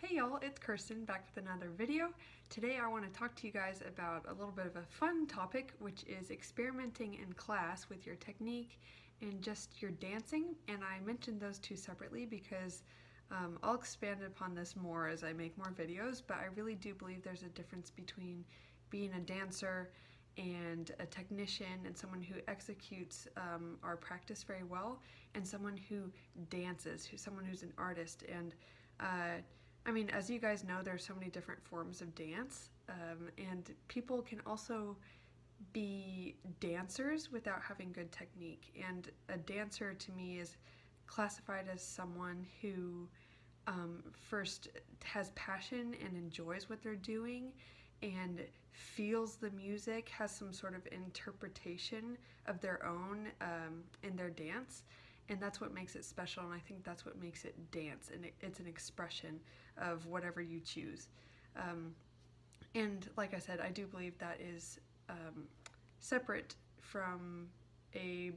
Hey y'all, it's Kirsten back with another video. Today I want to talk to you guys about a little bit of a fun topic, which is experimenting in class with your technique and just your dancing. And I mentioned those two separately because I'll expand upon this more as I make more videos, but I really do believe there's a difference between being a dancer and a technician and someone who executes our practice very well, and someone who dances, someone who's an artist. And I mean, as you guys know, there's so many different forms of dance, and people can also be dancers without having good technique. And a dancer to me is classified as someone who first has passion and enjoys what they're doing and feels the music, has some sort of interpretation of their own in their dance. And that's what makes it special, and I think that's what makes it dance, and it's an expression of whatever you choose. And like I said, I do believe that is separate from I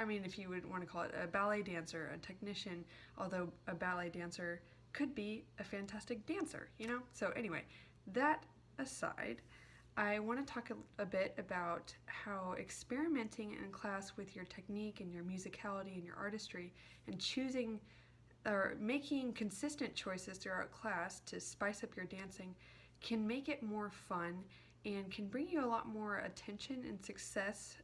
mean, if you would want to call it a ballet dancer, a technician, although a ballet dancer could be a fantastic dancer, you know? So anyway, that aside, I want to talk a bit about how experimenting in class with your technique and your musicality and your artistry and choosing or making consistent choices throughout class to spice up your dancing can make it more fun and can bring you a lot more attention and success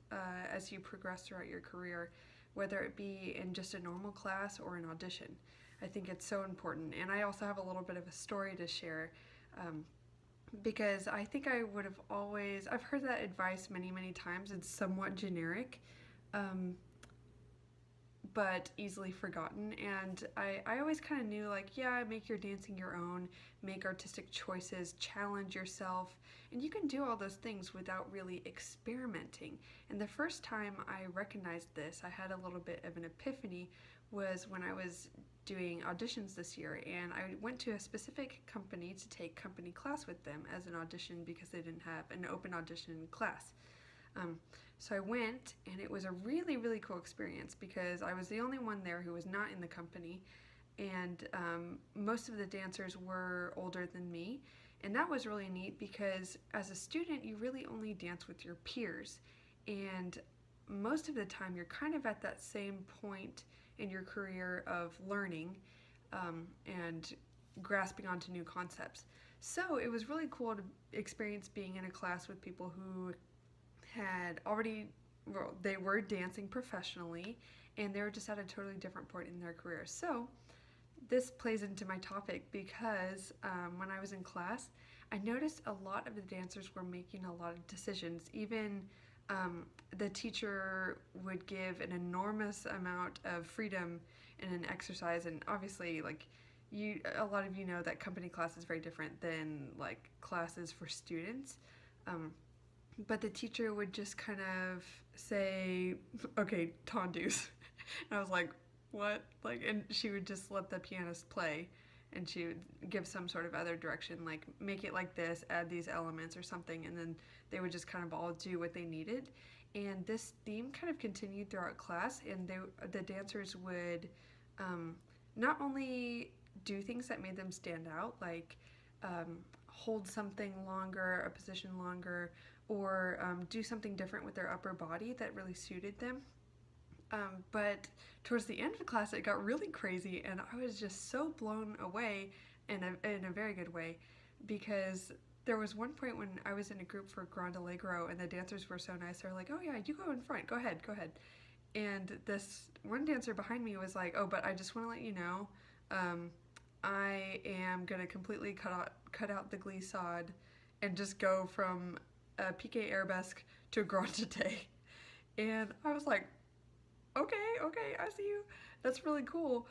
as you progress throughout your career, whether it be in just a normal class or an audition. I think it's so important. And I also have a little bit of a story to share. Because I think I would have I've heard that advice many, many times. It's somewhat generic, but easily forgotten. And I always kind of knew, like, yeah, make your dancing your own, make artistic choices, challenge yourself, and you can do all those things without really experimenting. And the first time I recognized this, I had a little bit of an epiphany, was when I was doing auditions this year, and I went to a specific company to take company class with them as an audition because they didn't have an open audition class. So I went, and it was a really, really cool experience because I was the only one there who was not in the company, and most of the dancers were older than me, and that was really neat because as a student you really only dance with your peers, and most of the time you're kind of at that same point in your career of learning and grasping onto new concepts. So it was really cool to experience being in a class with people who had already, well, they were dancing professionally, and they were just at a totally different point in their career. So this plays into my topic because when I was in class, I noticed a lot of the dancers were making a lot of decisions. Even the teacher would give an enormous amount of freedom in an exercise, and obviously, like, a lot of you know that company class is very different than like classes for students, but the teacher would just kind of say, okay, tendus. And I was like, what? Like, and she would just let the pianist play, and she would give some sort of other direction, like make it like this, add these elements or something, and then they would just kind of all do what they needed. And this theme kind of continued throughout class, and the dancers would not only do things that made them stand out, like hold something longer, a position longer, or do something different with their upper body that really suited them. But towards the end of the class, it got really crazy, and I was just so blown away in a very good way, because there was one point when I was in a group for Grand Allegro, and the dancers were so nice. They were like, oh yeah, you go in front, go ahead. And this one dancer behind me was like, oh, but I just want to let you know, I am going to completely cut out the glissade and just go from a piqué arabesque to a grand jeté. And I was like, okay, I see you. That's really cool.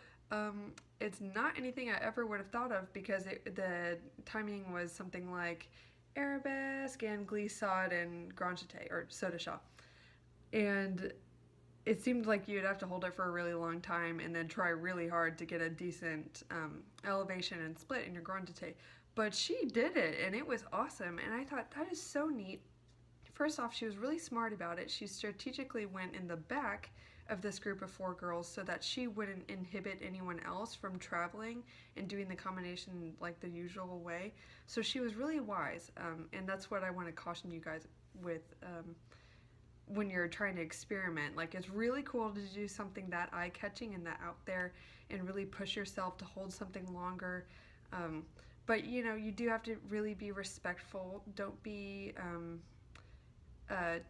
It's not anything I ever would have thought of because the timing was something like arabesque and glissade and grand jeté, or saut de chat. And it seemed like you'd have to hold it for a really long time and then try really hard to get a decent elevation and split in your grand jeté. But she did it, and it was awesome, and I thought, that is so neat. First off, she was really smart about it. She strategically went in the back of this group of 4 girls so that she wouldn't inhibit anyone else from traveling and doing the combination like the usual way. So she was really wise, and that's what I want to caution you guys with when you're trying to experiment. Like, it's really cool to do something that eye-catching and that out there and really push yourself to hold something longer. But you know, you do have to really be respectful. Don't be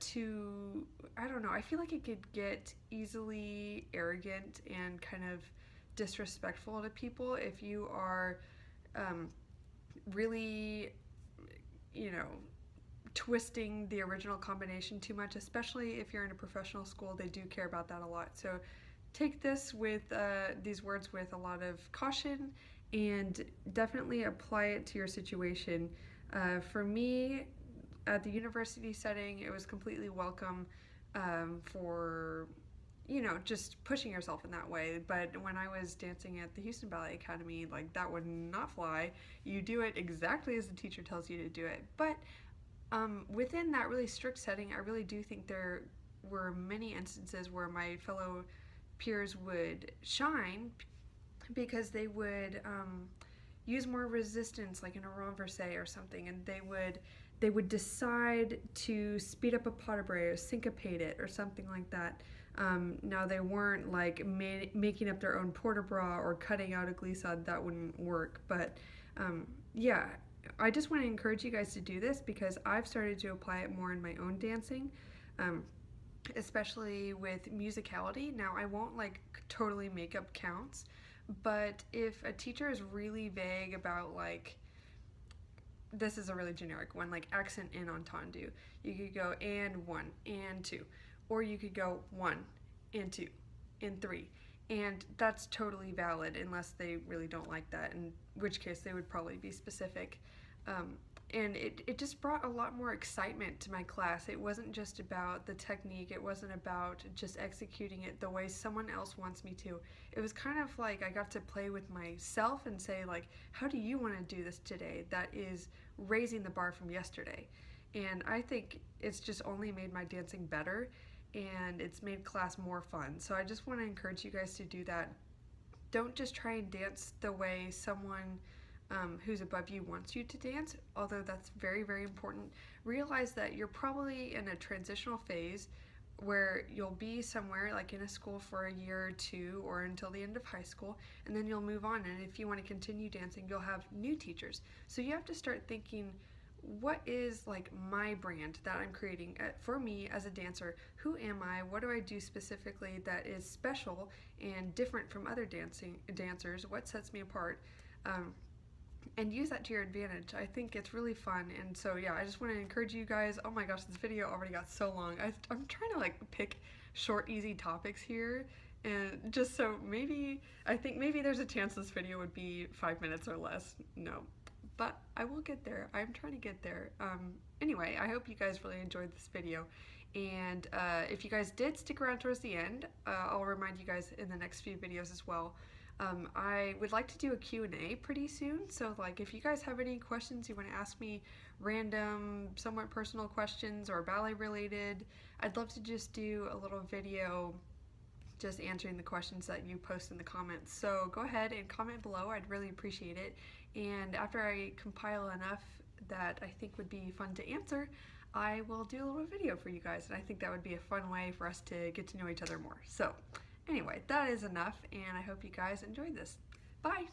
too, I don't know, I feel like it could get easily arrogant and kind of disrespectful to people if you are really, you know, twisting the original combination too much, especially if you're in a professional school. They do care about that a lot. So take this with these words with a lot of caution and definitely apply it to your situation. For me, at the university setting, it was completely welcome for, you know, just pushing yourself in that way. But when I was dancing at the Houston Ballet Academy, like, that would not fly. You do it exactly as the teacher tells you to do it. But within that really strict setting, I really do think there were many instances where my fellow peers would shine because they would use more resistance, like in a renverse or something, and they would decide to speed up a pas de bourrée or syncopate it or something like that. Now, they weren't like making up their own port de bras or cutting out a glissade. That wouldn't work. But yeah, I just want to encourage you guys to do this because I've started to apply it more in my own dancing, especially with musicality. Now, I won't like totally make up counts, but if a teacher is really vague about, like, this is a really generic one, like accent and entendu, you could go and 1 and 2, or you could go 1 and 2 and 3, and that's totally valid unless they really don't like that, in which case they would probably be specific. And it just brought a lot more excitement to my class. It wasn't just about the technique. It wasn't about just executing it the way someone else wants me to. It was kind of like I got to play with myself and say, like, how do you want to do this today? That is raising the bar from yesterday. And I think it's just only made my dancing better, and it's made class more fun. So I just want to encourage you guys to do that. Don't just try and dance the way someone who's above you wants you to dance, although that's very, very important. Realize that you're probably in a transitional phase where you'll be somewhere like in a school for a year or 2 or until the end of high school, and then you'll move on, and if you want to continue dancing, you'll have new teachers. So you have to start thinking, what is like my brand that I'm creating for me as a dancer? Who am I? What do I do specifically that is special and different from other dancers? What sets me apart? And use that to your advantage. I think it's really fun. And so yeah, I just want to encourage you guys. Oh my gosh, this video already got so long. I'm trying to like pick short, easy topics here, and just so I think maybe there's a chance this video would be 5 minutes or less. No, but I will get there. I'm trying to get there. Anyway, I hope you guys really enjoyed this video, and if you guys did stick around towards the end, I'll remind you guys in the next few videos as well. I would like to do a Q&A pretty soon, so like if you guys have any questions you want to ask me, random, somewhat personal questions or ballet related, I'd love to just do a little video just answering the questions that you post in the comments. So go ahead and comment below, I'd really appreciate it. And after I compile enough that I think would be fun to answer, I will do a little video for you guys, and I think that would be a fun way for us to get to know each other more. So anyway, that is enough, and I hope you guys enjoyed this. Bye!